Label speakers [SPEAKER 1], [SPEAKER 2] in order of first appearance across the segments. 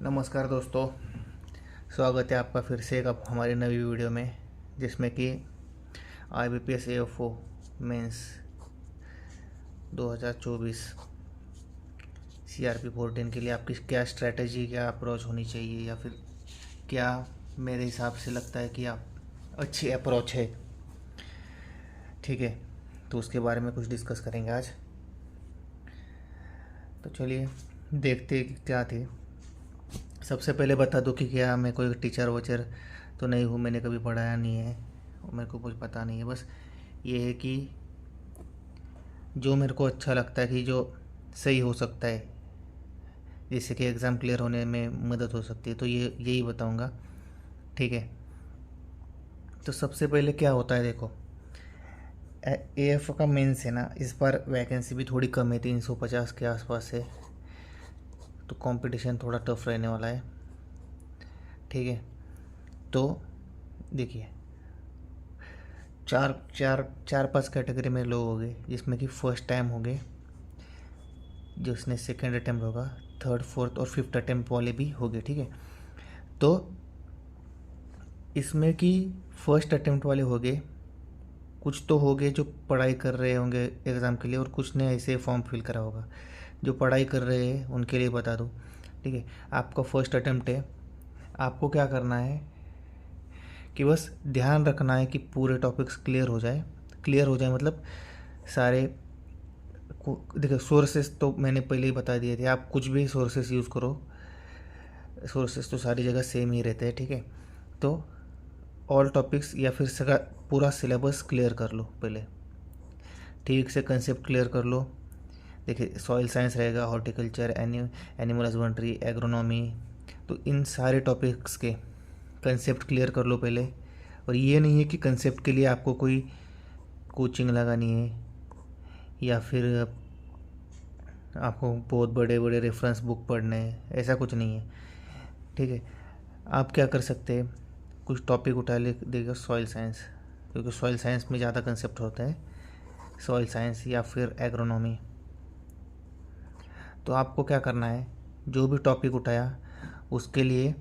[SPEAKER 1] नमस्कार दोस्तों, स्वागत है आपका फिर से एक हमारी नई वीडियो में, जिसमें कि IBPS AFO मेंस 2024 CRP 14 के लिए आपकी क्या स्ट्रैटेजी, क्या अप्रोच होनी चाहिए, या फिर क्या मेरे हिसाब से लगता है कि आप अच्छी अप्रोच है। ठीक है, तो उसके बारे में कुछ डिस्कस करेंगे आज। तो चलिए देखते हैं कि क्या थी। सबसे पहले बता दूं कि क्या मैं कोई टीचर वोचर तो नहीं हूँ, मैंने कभी पढ़ाया नहीं है और मेरे को कुछ पता नहीं है। बस ये है कि जो मेरे को अच्छा लगता है कि जो सही हो सकता है, जिससे कि एग्ज़ाम क्लियर होने में मदद हो सकती है, तो ये यही बताऊँगा। ठीक है, तो सबसे पहले क्या होता है, देखो AF का मेंस है ना, इस बार वैकेंसी भी थोड़ी कम है, 350 के आसपास है, तो कंपटीशन थोड़ा टफ रहने वाला है। ठीक है, तो देखिए चार चार चार पांच कैटेगरी में लोग हो गए, जिसमें कि फर्स्ट टाइम हो गए, जिसने सेकेंड अटैम्प्ट होगा, थर्ड फोर्थ और फिफ्थ अटैम्प्ट वाले भी हो गए। ठीक है, तो इसमें कि फर्स्ट अटैम्प्ट वाले हो गए, कुछ तो हो गए जो पढ़ाई कर रहे होंगे एग्ज़ाम के लिए, और कुछ ने ऐसे फॉर्म फिल करा होगा। जो पढ़ाई कर रहे हैं उनके लिए बता दूँ। ठीक है, आपका फर्स्ट अटैम्प्ट है, आपको क्या करना है कि बस ध्यान रखना है कि पूरे टॉपिक्स क्लियर हो जाए। क्लियर हो जाए मतलब सारे देखो, सोर्सेस तो मैंने पहले ही बता दिए थे, आप कुछ भी सोर्सेस यूज़ करो, सोर्सेस तो सारी जगह सेम ही रहते हैं। ठीक है, तो ऑल टॉपिक्स या फिर सगा पूरा सिलेबस क्लियर कर लो पहले, ठीक से कंसेप्ट क्लियर कर लो। देखिए सॉइल साइंस रहेगा, हॉर्टिकल्चर, एनिमल हस्बेंड्री, एग्रोनॉमी, तो इन सारे टॉपिक्स के कंसेप्ट क्लियर कर लो पहले। और ये नहीं है कि कंसेप्ट के लिए आपको कोई कोचिंग लगानी है या फिर आपको बहुत बड़े बड़े रेफरेंस बुक पढ़ने हैं, ऐसा कुछ नहीं है। ठीक है, आप क्या कर सकते हैं, कुछ टॉपिक उठा ले देगा सॉइल साइंस, क्योंकि सॉइल साइंस में ज़्यादा कंसेप्ट होता है, सॉइल साइंस या फिर एग्रोनॉमी। तो आपको क्या करना है, जो भी टॉपिक उठाया उसके लिए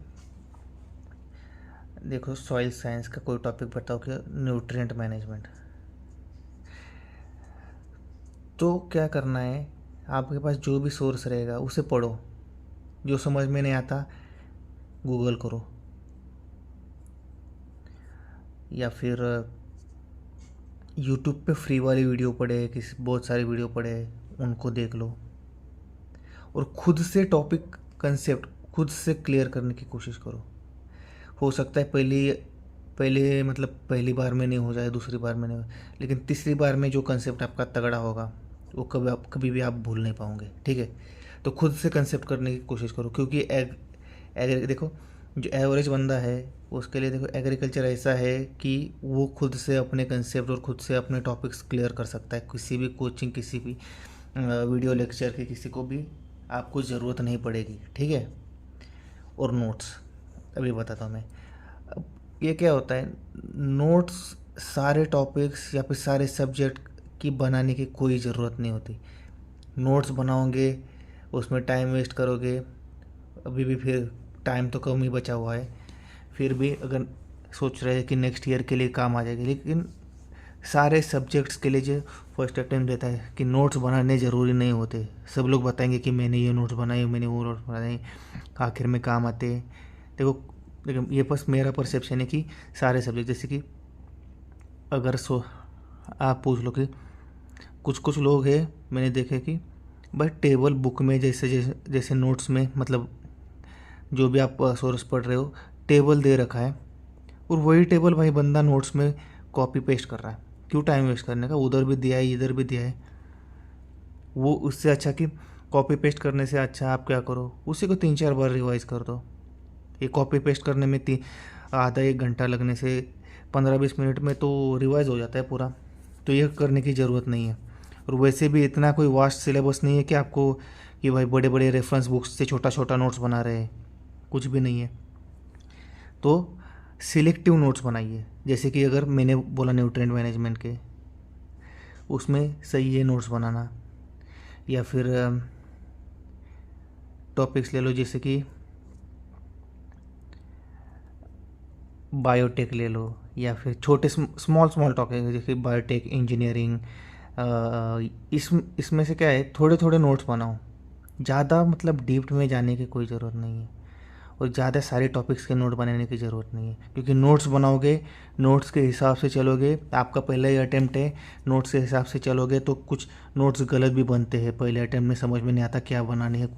[SPEAKER 1] देखो, सॉइल साइंस का कोई टॉपिक बताओ कि न्यूट्रिएंट मैनेजमेंट, तो क्या करना है, आपके पास जो भी सोर्स रहेगा उसे पढ़ो। जो समझ में नहीं आता गूगल करो, या फिर यूट्यूब पे फ्री वाली वीडियो पड़े, किसी बहुत सारी वीडियो पड़े, उनको देख लो और खुद से टॉपिक कंसेप्ट खुद से क्लियर करने की कोशिश करो। हो सकता है पहली पहले मतलब पहली बार में नहीं हो जाए, दूसरी बार में नहीं हो, लेकिन तीसरी बार में जो कंसेप्ट आपका तगड़ा होगा वो कभी भी आप भूल नहीं पाओगे। ठीक है, तो खुद से कंसेप्ट करने की कोशिश करो, क्योंकि देखो जो एवरेज बंदा है उसके लिए देखो एग्रीकल्चर ऐसा है कि वो खुद से अपने कंसेप्ट और खुद से अपने टॉपिक्स क्लियर कर सकता है, किसी भी कोचिंग, किसी भी वीडियो लेक्चर की किसी को भी आपको ज़रूरत नहीं पड़ेगी। ठीक है, और नोट्स अभी बताता हूँ मैं। अब ये क्या होता है, नोट्स सारे टॉपिक्स या फिर सारे सब्जेक्ट की बनाने की कोई ज़रूरत नहीं होती। नोट्स बनाओगे उसमें टाइम वेस्ट करोगे, अभी भी फिर टाइम तो कम ही बचा हुआ है, फिर भी अगर सोच रहे हैं कि नेक्स्ट ईयर के लिए काम आ जाएगी, लेकिन सारे सब्जेक्ट्स के लिए जो फर्स्ट अटेम्प्ट रहता है कि नोट्स बनाने ज़रूरी नहीं होते। सब लोग बताएंगे कि मैंने ये नोट्स बनाए, मैंने वो नोट्स बनाए, आखिर में काम आते हैं। देखो देखो, ये बस मेरा परसेप्शन है कि सारे सब्जेक्ट, जैसे कि अगर आप पूछ लो कि कुछ कुछ लोग हैं, मैंने देखे कि भाई टेबल बुक में जैसे जैसे जैसे नोट्स में, मतलब जो भी आप सोर्स पढ़ रहे हो टेबल दे रखा है, और वही टेबल भाई बंदा नोट्स में कॉपी पेस्ट कर रहा है। क्यों टाइम वेस्ट करने का, उधर भी दिया है इधर भी दिया है। वो उससे अच्छा कि कॉपी पेस्ट करने से अच्छा आप क्या करो, उसी को 3-4 बार रिवाइज कर दो। ये कॉपी पेस्ट करने में आधा 1 घंटा लगने से 15-20 मिनट में तो रिवाइज हो जाता है पूरा। तो ये करने की ज़रूरत नहीं है, और वैसे भी इतना कोई वास्ट सिलेबस नहीं है कि आपको कि भाई बड़े बड़े रेफरेंस बुक्स से छोटा छोटा नोट्स बना रहे हैं, कुछ भी नहीं है। तो सिलेक्टिव नोट्स बनाइए, जैसे कि अगर मैंने बोला न्यूट्रिएंट मैनेजमेंट के, उसमें सही है नोट्स बनाना। या फिर टॉपिक्स ले लो, जैसे कि बायोटेक ले लो, या फिर छोटे स्मॉल स्मॉल टॉपिक जैसे बायोटेक, इंजीनियरिंग, इसमें से क्या है, थोड़े थोड़े नोट्स बनाओ। ज़्यादा मतलब डीप में जाने की कोई ज़रूरत नहीं है, और ज़्यादा सारे टॉपिक्स के नोट बनाने की ज़रूरत नहीं है, क्योंकि नोट्स बनाओगे, नोट्स के हिसाब से चलोगे, आपका पहला ही अटेम्प्ट है, नोट्स के हिसाब से चलोगे तो कुछ नोट्स गलत भी बनते हैं। पहले अटेम्प्ट में समझ में नहीं आता क्या बनानी है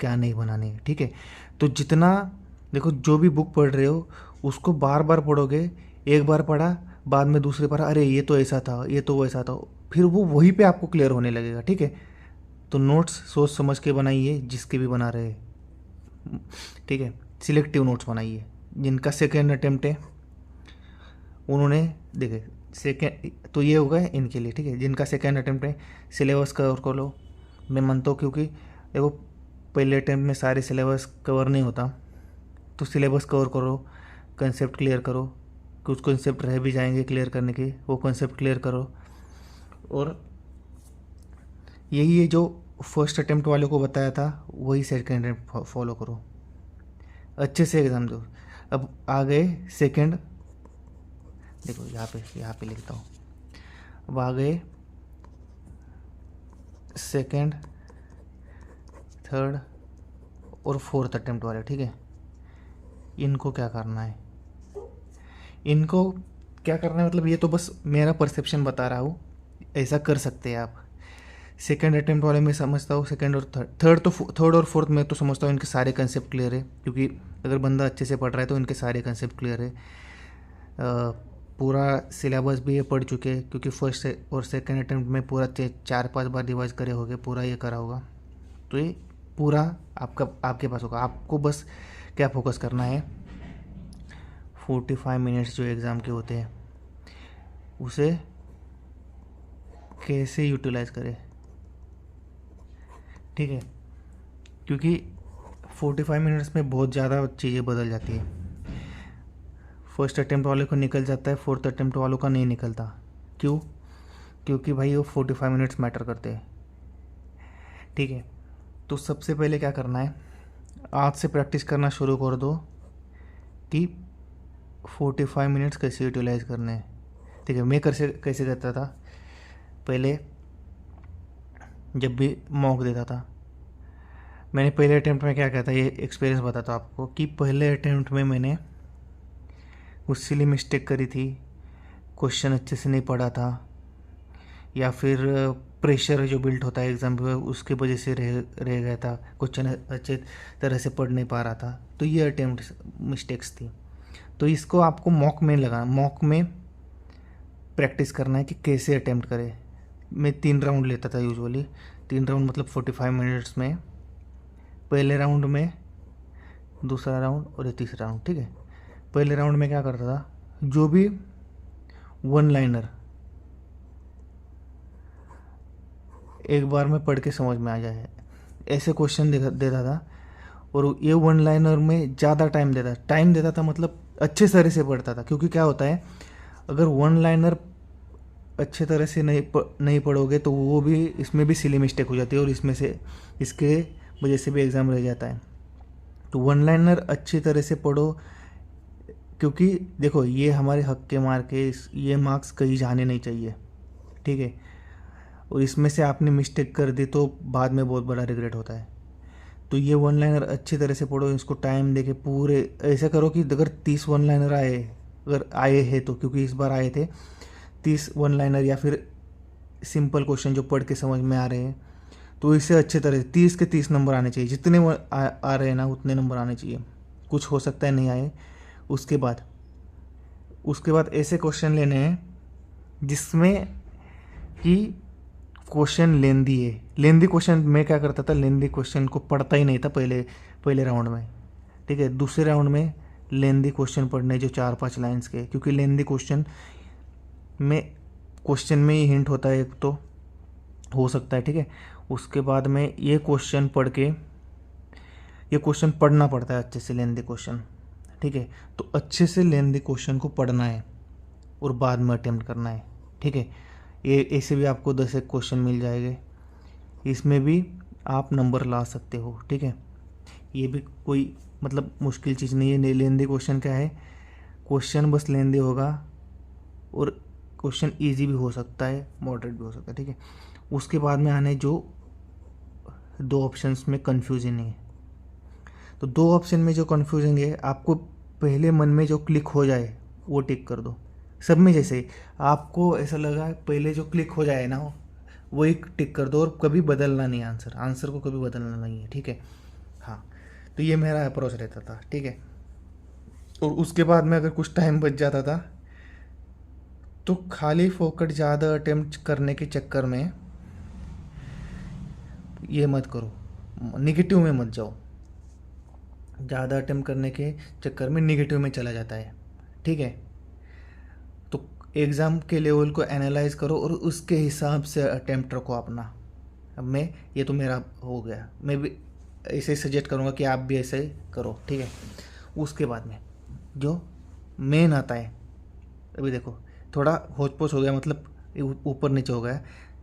[SPEAKER 1] क्या नहीं बनानी है, ठीक है। तो जितना देखो, जो भी बुक पढ़ रहे हो उसको बार बार पढ़ोगे, एक बार पढ़ा, बाद में दूसरी बार अरे ये तो ऐसा था, ये तो वैसा था, फिर वो वहीं पे आपको क्लियर होने लगेगा, ठीक है। तो नोट्स सोच समझ के बनाइए, जिसके भी बना रहे, ठीक है। सिलेक्टिव नोट्स बनाइए। जिनका सेकेंड अटेम्प्ट है उन्होंने देखे सेकेंड, तो ये होगा इनके लिए, ठीक है। जिनका सेकेंड अटेम्प्ट है सिलेबस कवर कर लो। मैं मानता हूँ, क्योंकि देखो पहले अटेम्प्ट में सारे सिलेबस कवर नहीं होता, तो सिलेबस कवर करो, कंसेप्ट क्लियर करो। कुछ कंसेप्ट रह भी जाएंगे क्लियर करने के, वो कंसेप्ट क्लियर करो। और यही है जो फर्स्ट अटेम्प्ट वाले को बताया था, वही सेकेंड अटेम्प्ट फॉलो करो, अच्छे से एग्ज़ाम दो। अब आ गए सेकेंड, देखो यहाँ पे लिखता हूँ। अब आ गए सेकेंड, थर्ड और फोर्थ अटेम्प्ट वाले, ठीक है। इनको क्या करना है, इनको क्या करना है मतलब, ये तो बस मेरा परसेप्शन बता रहा हूँ, ऐसा कर सकते हैं आप। सेकेंड अटेम्प्ट वाले में समझता हूँ, सेकेंड और थर्ड और फोर्थ में तो समझता हूँ इनके सारे कंसेप्ट क्लियर है, क्योंकि अगर बंदा अच्छे से पढ़ रहा है तो इनके सारे कंसेप्ट क्लियर है। पूरा सिलेबस भी ये पढ़ चुके हैं, क्योंकि फर्स्ट और सेकेंड अटेम्प्ट में पूरा 4-5 बार रिवाइज करे होगे, पूरा ये करा होगा। तो ये पूरा आपके पास होगा। आपको बस क्या फोकस करना है, 45 मिनट्स जो एग्ज़ाम के होते हैं उसे कैसे यूटिलाइज करें, ठीक है। क्योंकि 45 मिनट्स में बहुत ज़्यादा चीज़ें बदल जाती है। फर्स्ट अटेम्प्ट वाले को निकल जाता है, फोर्थ अटेम्प्ट वालों का नहीं निकलता। क्यों? क्योंकि भाई वो 45 मिनट्स मैटर करते हैं, ठीक है। तो सबसे पहले क्या करना है, आज से प्रैक्टिस करना शुरू कर दो कि 45 मिनट्स कैसे यूटिलाइज करने हैं, ठीक है। मैं कैसे करता था, पहले जब भी मॉक देता था, मैंने पहले अटेम्प्ट में क्या किया था, ये एक्सपीरियंस बताता हूँ आपको, कि पहले अटेम्प्ट में मैंने उससे लिए मिस्टेक करी थी, क्वेश्चन अच्छे से नहीं पढ़ा था, या फिर प्रेशर जो बिल्ट होता है एग्ज़ाम पे उसके वजह से रह गया था, क्वेश्चन अच्छे तरह से पढ़ नहीं पा रहा था। तो ये अटेम्प्ट मिस्टेक्स थी। तो इसको आपको मॉक में लगाना, मॉक में प्रैक्टिस करना है कि कैसे अटेम्प्ट करें। मैं 3 राउंड लेता था यूजुअली, 3 राउंड मतलब 45 मिनट्स में, पहले राउंड में, दूसरा राउंड और ये तीसरा राउंड, ठीक है। पहले राउंड में क्या करता था, जो भी वन लाइनर एक बार में पढ़ के समझ में आ जाए ऐसे क्वेश्चन देता था। और ये वन लाइनर में ज़्यादा टाइम देता था, मतलब अच्छे तरह से पढ़ता था। क्योंकि क्या होता है, अगर वन लाइनर अच्छे तरह से नहीं पढ़ोगे तो वो भी, इसमें भी सिली मिस्टेक हो जाती है, और इसमें से इसके वजह से भी एग्ज़ाम रह जाता है। तो वन लाइनर अच्छी तरह से पढ़ो, क्योंकि देखो ये हमारे हक के मार्क है, ये मार्क्स कहीं जाने नहीं चाहिए, ठीक है। और इसमें से आपने मिस्टेक कर दी तो बाद में बहुत बड़ा रिग्रेट होता है। तो ये वन लाइनर अच्छी तरह से पढ़ो, इसको टाइम दे के पूरे ऐसा करो कि अगर 30 वन लाइनर अगर आए हैं तो, क्योंकि इस बार आए थे 30 वन लाइनर, या फिर सिंपल क्वेश्चन जो पढ़ के समझ में आ रहे हैं, तो इससे अच्छे तरह से 30 के 30 नंबर आने चाहिए। जितने आ रहे हैं ना उतने नंबर आने चाहिए। कुछ हो सकता है नहीं आए। उसके बाद ऐसे क्वेश्चन लेने हैं जिसमें कि क्वेश्चन लेंदी है। लेंदी क्वेश्चन मैं क्या करता था, लेंदी क्वेश्चन को पढ़ता ही नहीं था पहले राउंड में, ठीक है। दूसरे राउंड में लेंदी क्वेश्चन पढ़ने जो 4-5 लाइंस के, क्योंकि लेंदी क्वेश्चन में ही हिंट होता है, एक तो हो सकता है, ठीक है। उसके बाद में ये क्वेश्चन पढ़ना पड़ता है अच्छे से, लेंदी क्वेश्चन, ठीक है। तो अच्छे से लेंदी क्वेश्चन को पढ़ना है और बाद में अटेम्प्ट करना है, ठीक है। ये ऐसे भी आपको 10 एक क्वेश्चन मिल जाएंगे, इसमें भी आप नंबर ला सकते हो, ठीक है। ये भी कोई मतलब मुश्किल चीज़ नहीं है। लेंदी क्वेश्चन क्या है, क्वेश्चन बस लेंदी होगा और क्वेश्चन इजी भी हो सकता है, मॉडरेट भी हो सकता है, ठीक है। उसके बाद में आने जो दो ऑप्शंस में कन्फ्यूजन है, तो दो ऑप्शन में जो कन्फ्यूजन है, आपको पहले मन में जो क्लिक हो जाए वो टिक कर दो। सब में जैसे ही आपको ऐसा लगा पहले जो क्लिक हो जाए ना वो एक टिक कर दो, और कभी बदलना नहीं आंसर को कभी बदलना नहीं है, ठीक है। हाँ, तो ये मेरा अप्रोच रहता था, ठीक है। और उसके बाद में अगर कुछ टाइम बच जाता था तो खाली फोकट ज़्यादा अटेम्प्ट करने के चक्कर में ये मत करो, निगेटिव में मत जाओ। ज़्यादा अटेम्प्ट करने के चक्कर में निगेटिव में चला जाता है, ठीक है। तो एग्ज़ाम के लेवल को एनालाइज करो और उसके हिसाब से अटेम्प्ट रखो अपना। अब मैं, ये तो मेरा हो गया, मैं भी ऐसे सजेस्ट करूँगा कि आप भी ऐसे करो, ठीक है। उसके बाद में जो मेन आता है, अभी देखो थोड़ा होच पोच हो गया, मतलब ऊपर नीचे हो गया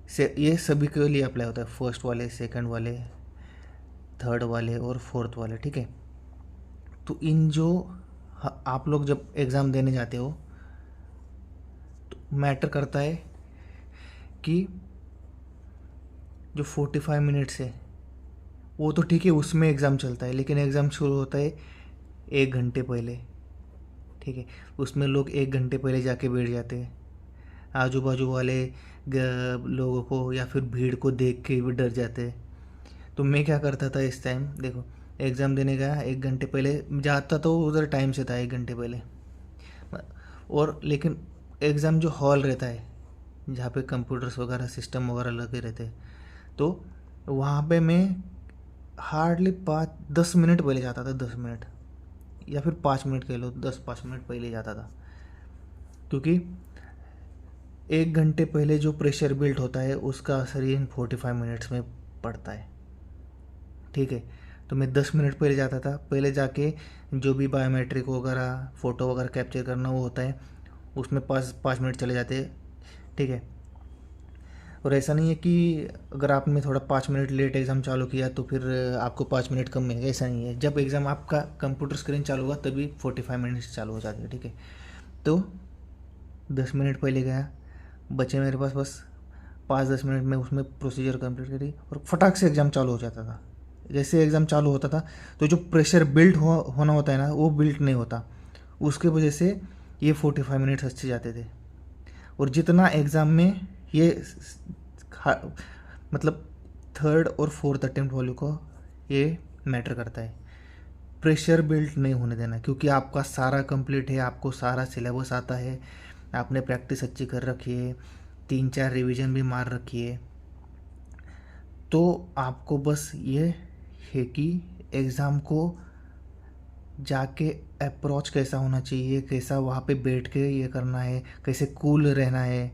[SPEAKER 1] से, ये सभी के लिए अप्लाई होता है, फर्स्ट वाले, सेकंड वाले, थर्ड वाले और फोर्थ वाले, ठीक है। तो इन जो आप लोग जब एग्ज़ाम देने जाते हो तो मैटर करता है कि जो 45 मिनट्स है वो तो ठीक है, उसमें एग्ज़ाम चलता है, लेकिन एग्ज़ाम शुरू होता है 1 घंटे पहले, ठीक है। उसमें लोग 1 घंटे पहले जाके बैठ जाते हैं, आजू बाजू वाले लोगों को या फिर भीड़ को देख के भी डर जाते हैं। तो मैं क्या करता था इस टाइम, देखो एग्ज़ाम देने गया 1 घंटे पहले जाता, तो उधर टाइम से था 1 घंटे पहले। और लेकिन एग्ज़ाम जो हॉल रहता है जहाँ पे कंप्यूटर्स वगैरह सिस्टम वगैरह लगे रहते हैं, तो वहाँ पे मैं हार्डली 5-10 मिनट पहले जाता था, 10 मिनट या फिर 5 मिनट कह लो, 10-5 मिनट पहले जाता था। क्योंकि 1 घंटे पहले जो प्रेशर बिल्ड होता है उसका असर इन 45 मिनट्स में पड़ता है, ठीक है। तो मैं 10 मिनट पहले जाता था, पहले जाके जो भी बायोमेट्रिक वगैरह फ़ोटो वगैरह कैप्चर करना वो होता है, उसमें 5-5 मिनट चले जाते हैं, ठीक है। और ऐसा नहीं है कि अगर आपने थोड़ा 5 मिनट लेट एग्ज़ाम चालू किया तो फिर आपको 5 मिनट कम मिलेगा, ऐसा नहीं है। जब एग्ज़ाम आपका कंप्यूटर स्क्रीन चालू होगा तभी 45 मिनट्स चालू हो जाती है, ठीक है। तो 10 मिनट पहले गया, बचे मेरे पास बस 5-10 मिनट में, उसमें प्रोसीजर कंप्लीट करी और फटाक से एग्ज़ाम चालू हो जाता था। जैसे एग्ज़ाम चालू होता था तो जो प्रेशर बिल्ड होना होता है ना वो बिल्ड नहीं होता, उसके वजह से ये 45 मिनट्स अच्छे जाते थे। और जितना एग्ज़ाम में ये मतलब थर्ड और फोर्थ अटेम्प्ट वालों को ये मैटर करता है, प्रेशर बिल्ड नहीं होने देना, क्योंकि आपका सारा कंप्लीट है, आपको सारा सिलेबस आता है, आपने प्रैक्टिस अच्छी कर रखी है, 3-4 रिवीजन भी मार रखी है। तो आपको बस ये है कि एग्ज़ाम को जाके अप्रोच कैसा होना चाहिए, कैसा वहाँ पे बैठ के ये करना है, कैसे कूल रहना है।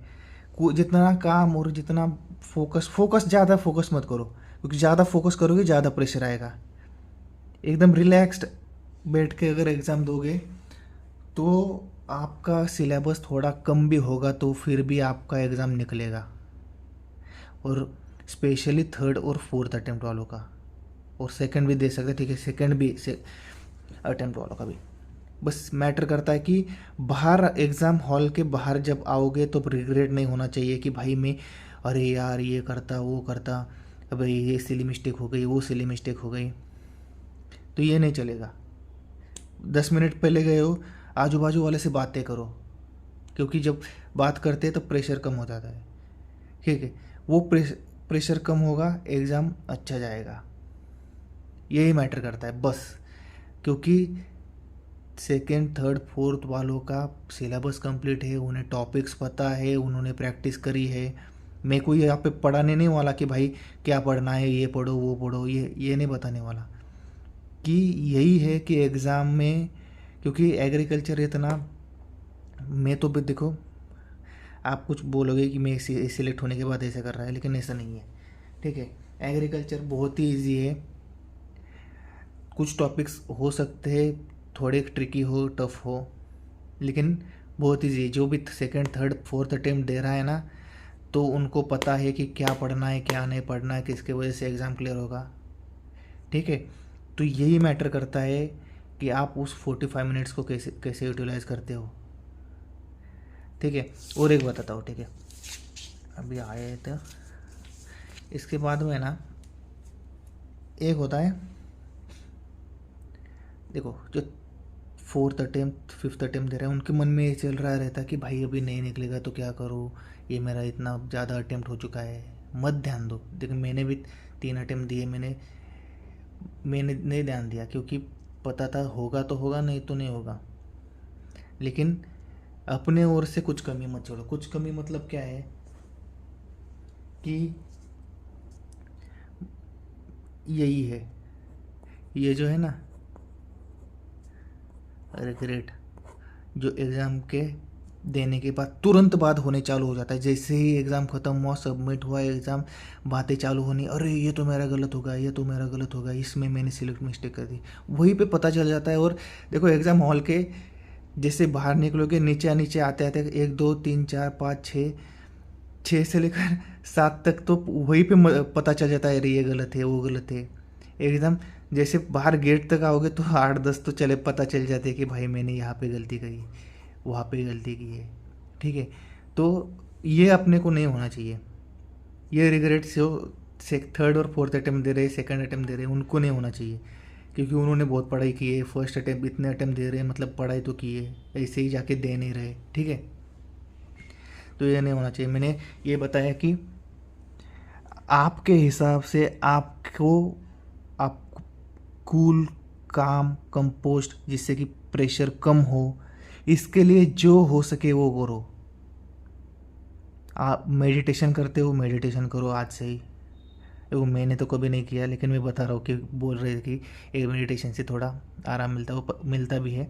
[SPEAKER 1] जितना काम और जितना फोकस ज़्यादा फोकस मत करो, क्योंकि ज़्यादा फोकस करोगे ज़्यादा प्रेशर आएगा। एकदम रिलैक्स्ड बैठ के अगर एग्ज़ाम दोगे तो आपका सिलेबस थोड़ा कम भी होगा तो फिर भी आपका एग्ज़ाम निकलेगा। और स्पेशली थर्ड और फोर्थ अटेम्प्ट वालों का, और सेकंड भी दे सकते, ठीक है, सेकंड भी अटेम्प्ट वालों का भी। बस मैटर करता है कि बाहर एग्ज़ाम हॉल के बाहर जब आओगे तो रिग्रेट नहीं होना चाहिए कि भाई मैं, अरे यार ये करता वो करता, अब ये सिली मिस्टेक हो गई, वो सिली मिस्टेक हो गई, तो ये नहीं चलेगा। 10 मिनट पहले गए हो, आजू बाजू वाले से बातें करो, क्योंकि जब बात करते हैं तो प्रेशर कम हो जाता है, ठीक है। वो प्रेशर कम होगा, एग्ज़ाम अच्छा जाएगा, यही मैटर करता है बस। क्योंकि सेकेंड थर्ड फोर्थ वालों का सिलेबस कंप्लीट है, उन्हें टॉपिक्स पता है, उन्होंने प्रैक्टिस करी है। मैं कोई यहाँ पे पढ़ाने नहीं वाला कि भाई क्या पढ़ना है, ये पढ़ो वो पढ़ो, ये नहीं बताने वाला। कि यही है कि एग्ज़ाम में, क्योंकि एग्रीकल्चर इतना, मैं तो भी देखो आप कुछ बोलोगे कि मैं सिलेक्ट होने के बाद ऐसा कर रहा है, लेकिन ऐसा नहीं है, ठीक है। एग्रीकल्चर बहुत ही ईजी है, कुछ टॉपिक्स हो सकते हैं थोड़े ट्रिकी हो, टफ हो, लेकिन बहुत ईजी। जो भी सेकंड थर्ड फोर्थ अटेम्प्ट दे रहा है ना, तो उनको पता है कि क्या पढ़ना है क्या नहीं पढ़ना है, किसके वजह से एग्ज़ाम क्लियर होगा, ठीक है। तो यही मैटर करता है कि आप उस 45 मिनट्स को कैसे कैसे यूटिलाइज़ करते हो। ठीक है, और एक बताता हूँ, ठीक है, अभी आए तो इसके बाद में ना एक होता है, देखो जो 4th अटेम्प्ट 5th अटेम्प्ट दे रहे हैं उनके मन में ये चल रहा रहता है कि भाई अभी नहीं निकलेगा तो क्या करूँ, ये मेरा इतना ज़्यादा अटेम्प्ट हो चुका है। मत ध्यान दो, देखो मैंने भी 3 अटेम्प्ट दिए, मैंने नहीं ध्यान दिया क्योंकि पता था होगा तो होगा, नहीं तो नहीं होगा। लेकिन अपने ओर से कुछ कमी मत छोड़ो। कुछ कमी मतलब क्या है कि यही है, ये जो है ना रिग्रेट, जो एग्ज़ाम के देने के बाद तुरंत बाद होने चालू हो जाता है। जैसे ही एग्ज़ाम ख़त्म हुआ, सबमिट हुआ एग्ज़ाम, बातें चालू होनी, अरे ये तो मेरा गलत होगा, ये तो मेरा गलत होगा, इसमें मैंने सिलेक्ट मिस्टेक कर दी, वहीं पे पता चल जाता है। और देखो एग्ज़ाम हॉल के जैसे बाहर निकलोगे, नीचे नीचे आते आते 1 2 3 4 5 6, 6 से लेकर 7 तक तो वहीं पे पता चल जाता है, अरे ये गलत है, वो गलत है। एकदम जैसे बाहर गेट तक आओगे तो 8 10 तो चले पता चल जाते हैं कि भाई मैंने यहाँ पे गलती करी, वहाँ पे गलती की है। ठीक है, तो ये अपने को नहीं होना चाहिए। ये रिग्रेट जो 3rd और 4th अटैम्प्ट दे रहे, 2nd अटैम्प्ट दे रहे, उनको नहीं होना चाहिए, क्योंकि उन्होंने बहुत पढ़ाई की है। 1st अटैम्प्ट इतने अटैम्प्ट दे रहे हैं, मतलब पढ़ाई तो की है, ऐसे ही जाके दे नहीं रहे। ठीक है, तो ये नहीं होना चाहिए। मैंने ये बताया कि आपके हिसाब से आपको आप कूल, काम, कंपोस्ट, जिससे कि प्रेशर कम हो, इसके लिए जो हो सके वो करो। आप मेडिटेशन करते हो, मेडिटेशन करो आज से ही। वो मैंने तो कभी नहीं किया, लेकिन मैं बता रहा हूँ कि बोल रहे थे कि एक मेडिटेशन से थोड़ा आराम मिलता है, वो मिलता भी है।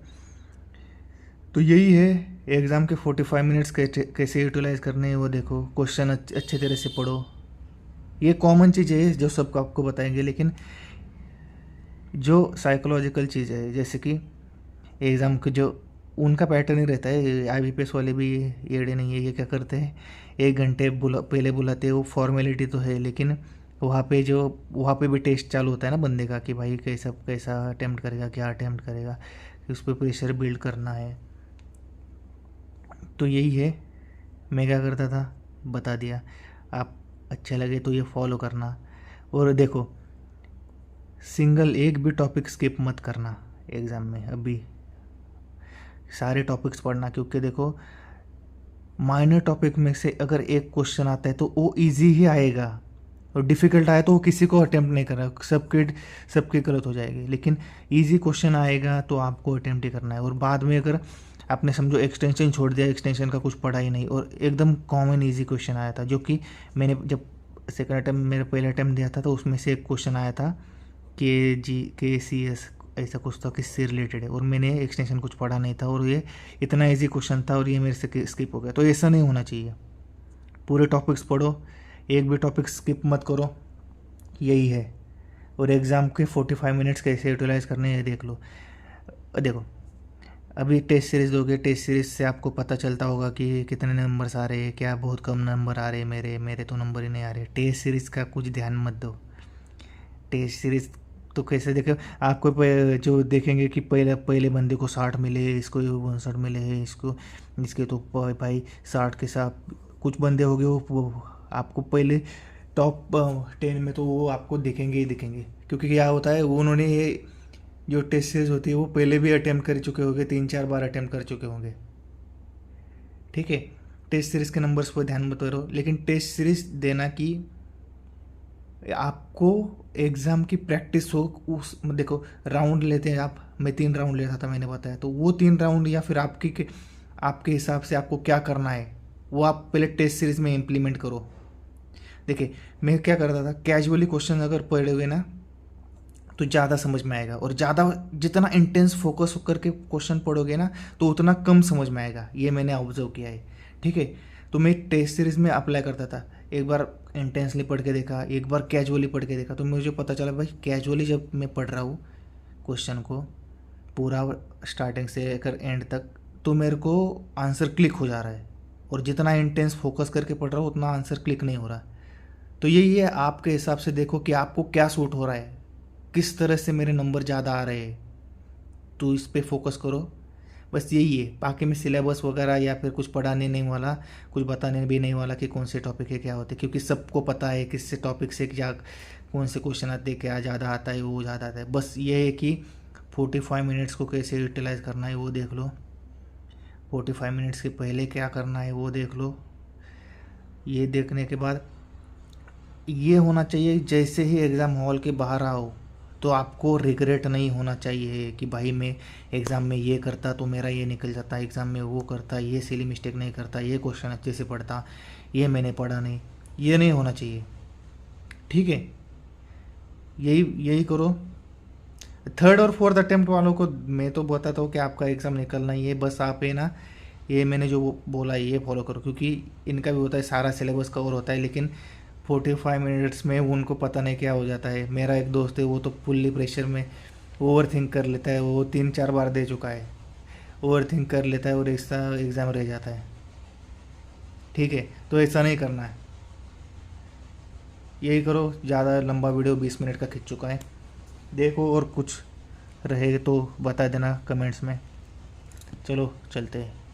[SPEAKER 1] तो यही है, एग्ज़ाम के 45 मिनट्स कैसे यूटिलाइज़ करने हैं वो देखो, क्वेश्चन अच्छे तरह से पढ़ो। ये कॉमन चीज़ है जो सबको आपको बताएंगे, लेकिन जो साइकोलॉजिकल चीज़ है, जैसे कि एग्ज़ाम के जो उनका पैटर्न ही रहता है, IBPS वाले भी येड़े नहीं है। ये क्या करते हैं, 1 घंटे पहले बुलाते हैं, वो फॉर्मेलिटी तो है, लेकिन वहाँ पे भी टेस्ट चालू होता है ना बंदे का, कि भाई कैसा कैसा अटैम्प्ट करेगा, क्या अटैम्प्ट करेगा, उस पर प्रेशर बिल्ड करना है। तो यही है, मैं क्या करता था बता दिया। आप अच्छा लगे तो ये फॉलो करना। और देखो, सिंगल एक भी टॉपिक स्किप मत करना एग्ज़ाम में, अभी सारे टॉपिक्स पढ़ना, क्योंकि देखो माइनर टॉपिक में से अगर एक क्वेश्चन आता है तो वो इजी ही आएगा, और डिफ़िकल्ट आया तो वो किसी को अटेम्प्ट नहीं करना, सबके गलत हो जाएगी। लेकिन इजी क्वेश्चन आएगा तो आपको अटेम्प्ट ही करना है। और बाद में अगर आपने समझो एक्सटेंशन छोड़ दिया, एक्सटेंशन का कुछ पढ़ा ही नहीं, और एकदम कॉमन इजी क्वेश्चन आया था, जो कि मैंने जब 2nd अटैम्प्ट मेरा पहला अटैम्प्ट दिया था तो उसमें से एक क्वेश्चन आया था KCS, ऐसा कुछ था, किससे रिलेटेड है, और मैंने एक्सटेंशन कुछ पढ़ा नहीं था, और ये इतना इजी क्वेश्चन था और ये मेरे से स्किप हो गया। तो ऐसा नहीं होना चाहिए, पूरे टॉपिक्स पढ़ो, एक भी टॉपिक स्किप मत करो, यही है। और एग्ज़ाम के 45 मिनट्स कैसे यूटिलाइज़ करने हैं देख लो। देखो अभी टेस्ट सीरीज़ दोगे, टेस्ट सीरीज़ से आपको पता चलता होगा कि कितने नंबर्स आ रहे हैं, क्या बहुत कम नंबर आ रहे हैं, मेरे तो नंबर ही नहीं आ रहे। टेस्ट सीरीज़ का कुछ ध्यान मत दो। टेस्ट सीरीज़ तो कैसे देखे, आपको जो देखेंगे कि पहले बंदे को 60 मिले, इसको 59 मिले हैं, इसके तो भाई 60 के साथ कुछ बंदे हो गए, वो आपको पहले टॉप 10 में तो वो आपको दिखेंगे ही दिखेंगे। क्योंकि क्या होता है, वो उन्होंने ये जो टेस्ट सीरीज होती है वो पहले भी अटैम्प्ट कर चुके होंगे, 3 4 बार अटैम्प्ट कर चुके होंगे। ठीक है, टेस्ट सीरीज़ के नंबर्स पर ध्यान मत करो, लेकिन टेस्ट सीरीज़ देना कि आपको एग्ज़ाम की प्रैक्टिस हो। उस देखो राउंड लेते हैं आप, मैं 3 राउंड लेता था मैंने बताया, तो वो 3 राउंड या फिर आपके हिसाब से आपको क्या करना है वो आप पहले टेस्ट सीरीज़ में इम्प्लीमेंट करो। देखिए मैं क्या करता था, कैजुअली क्वेश्चन अगर पढ़ोगे ना तो ज़्यादा समझ में आएगा, और ज़्यादा जितना इंटेंस फोकस होकर के क्वेश्चन पढ़ोगे ना तो उतना कम समझ में आएगा, ये मैंने ऑब्जर्व किया है। ठीक है, तो मैं टेस्ट सीरीज़ में अप्लाई करता था, एक बार इंटेंसली पढ़ के देखा, एक बार कैजुअली पढ़ के देखा, तो मुझे पता चला भाई कैजुअली जब मैं पढ़ रहा हूँ क्वेश्चन को पूरा स्टार्टिंग से लेकर एंड तक, तो मेरे को आंसर क्लिक हो जा रहा है, और जितना इंटेंस फोकस करके पढ़ रहा हूँ उतना आंसर क्लिक नहीं हो रहा। तो यही है, आपके हिसाब से देखो कि आपको क्या सूट हो रहा है, किस तरह से मेरे नंबर ज़्यादा आ रहे हैं। तो इस पे फोकस करो, बस यही है। बाकी मैं सिलेबस वगैरह या फिर कुछ पढ़ाने नहीं वाला, कुछ बताने भी नहीं वाला कि कौन से टॉपिक है क्या होते हैं, क्योंकि सबको पता है किस से टॉपिक से क्या कौन से क्वेश्चन आते हैं, क्या ज़्यादा आता है वो ज़्यादा आता है। बस ये है कि 45 मिनट्स को कैसे यूटिलाइज़ करना है वो देख लो, 45 मिनट्स के पहले क्या करना है वो देख लो। ये देखने के बाद ये होना चाहिए, जैसे ही एग्ज़ाम हॉल के बाहर आओ तो आपको रिग्रेट नहीं होना चाहिए कि भाई मैं एग्ज़ाम में ये करता तो मेरा ये निकल जाता, एग्ज़ाम में वो करता, ये सिली मिस्टेक नहीं करता, ये क्वेश्चन अच्छे से पढ़ता, ये मैंने पढ़ा नहीं, ये नहीं होना चाहिए। ठीक है, यही यही करो। थर्ड और फोर्थ अटेम्प्ट वालों को मैं तो बताता हूँ कि आपका एग्ज़ाम निकलना ही है, बस आप है ना ये मैंने जो बोला है ये फॉलो करो, क्योंकि इनका भी होता है सारा सिलेबस कवर होता है, लेकिन 45 मिनट्स में उनको पता नहीं क्या हो जाता है। मेरा एक दोस्त है वो तो फुल्ली प्रेशर में ओवर थिंक कर लेता है, वो 3-4 बार दे चुका है, ओवर थिंक कर लेता है और ऐसा एग्ज़ाम रह जाता है। ठीक है, तो ऐसा नहीं करना है, यही करो। ज़्यादा लंबा वीडियो 20 मिनट का खिंच चुका है, देखो और कुछ रहे तो बता देना कमेंट्स में। चलो चलते हैं।